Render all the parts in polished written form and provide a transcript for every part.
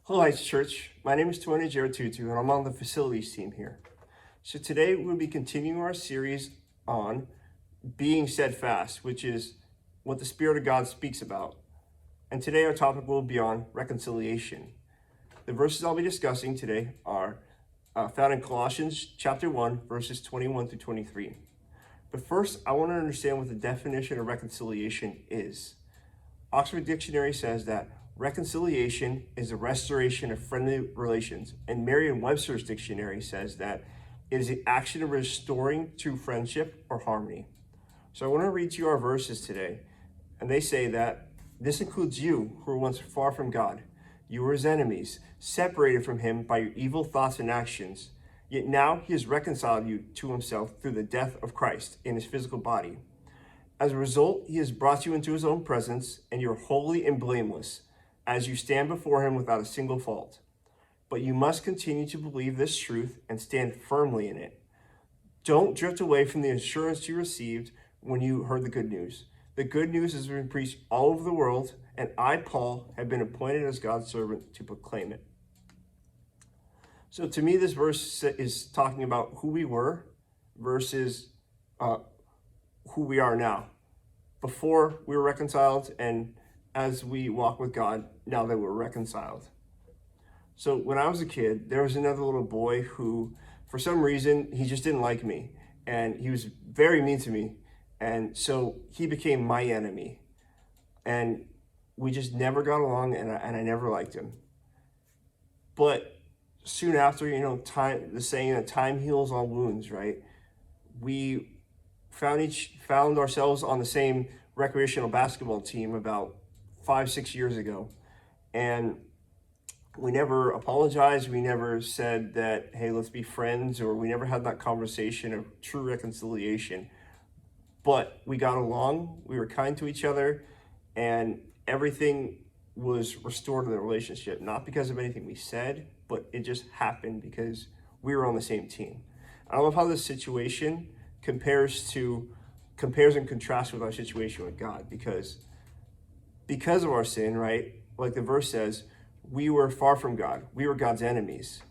Hello, Lights Church. My name is Toyin Ajirotutu, and I'm on the facilities team here. So today we'll be continuing our series on being steadfast, which is what the Spirit of God speaks about. And today our topic will be on reconciliation. The verses I'll be discussing today are found in Colossians chapter 1, verses 21 through 23. But first, I want to understand what the definition of reconciliation is. Oxford Dictionary says that reconciliation is the restoration of friendly relations, and Merriam-Webster's dictionary says that it is the action of restoring true friendship or harmony. So I want to read to you our verses today, and they say that this includes you who were once far from God. You were his enemies, separated from him by your evil thoughts and actions. Yet now he has reconciled you to himself through the death of Christ in his physical body. As a result, he has brought you into his own presence, and you're holy and blameless as you stand before him without a single fault. But you must continue to believe this truth and stand firmly in it. Don't drift away from the assurance you received when you heard the good news. The good news has been preached all over the world, and I, Paul, have been appointed as God's servant to proclaim it. So to me, this verse is talking about who we were versus who we are now. Before we were reconciled, and as we walk with God, now that we're reconciled. So when I was a kid, there was another little boy who, for some reason, he just didn't like me. And he was very mean to me. And so he became my enemy. And we just never got along, and I never liked him. But soon after, the saying that time heals all wounds, right? We found ourselves on the same recreational basketball team about 5-6 years ago, and we never apologized. We never said that, hey, let's be friends, or we never had that conversation of true reconciliation. But we got along, we were kind to each other, and everything was restored in the relationship, not because of anything we said, but it just happened because we were on the same team. I love how this situation compares and contrasts with our situation with God, because of our sin, right? Like the verse says, we were far from God. We were God's enemies.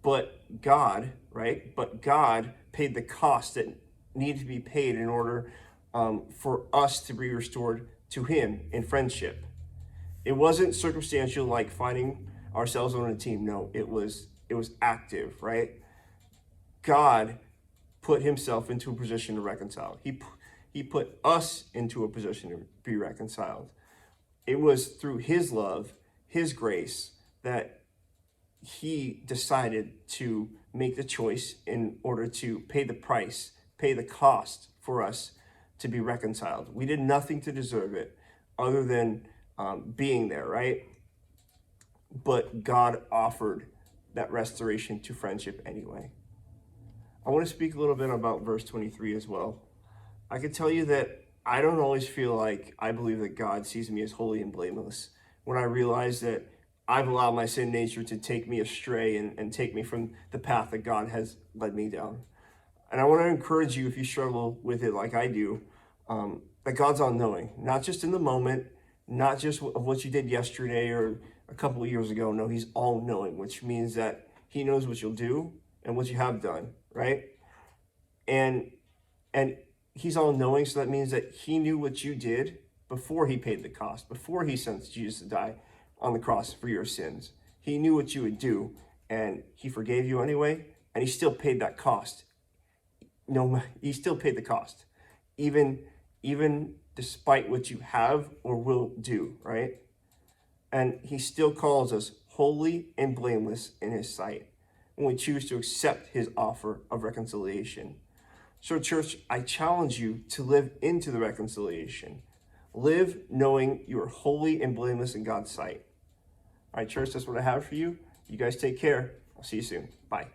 But God, right? But God paid the cost that needed to be paid in order for us to be restored to him in friendship. It wasn't circumstantial, like finding ourselves on a team. No, it was active, right? God put himself into a position to reconcile. He put us into a position to be reconciled. It was through his love, his grace, that he decided to make the choice in order to pay the price, pay the cost for us to be reconciled. We did nothing to deserve it other than being there, right? But God offered that restoration to friendship anyway. I want to speak a little bit about verse 23 as well. I can tell you that I don't always feel like I believe that God sees me as holy and blameless when I realize that I've allowed my sin nature to take me astray and take me from the path that God has led me down. And I want to encourage you, if you struggle with it like I do, that God's all-knowing, not just in the moment, not just of what you did yesterday or a couple of years ago. No, he's all-knowing, which means that he knows what you'll do and what you have done, right? And he's all-knowing, so that means that he knew what you did before he paid the cost, before he sent Jesus to die on the cross for your sins. He knew what you would do, and he forgave you anyway, and he still paid that cost. No, he still paid the cost, even despite what you have or will do, right? And he still calls us holy and blameless in his sight when we choose to accept his offer of reconciliation. So, church, I challenge you to live into the reconciliation. Live knowing you are holy and blameless in God's sight. All right, church, that's what I have for you. You guys take care. I'll see you soon. Bye.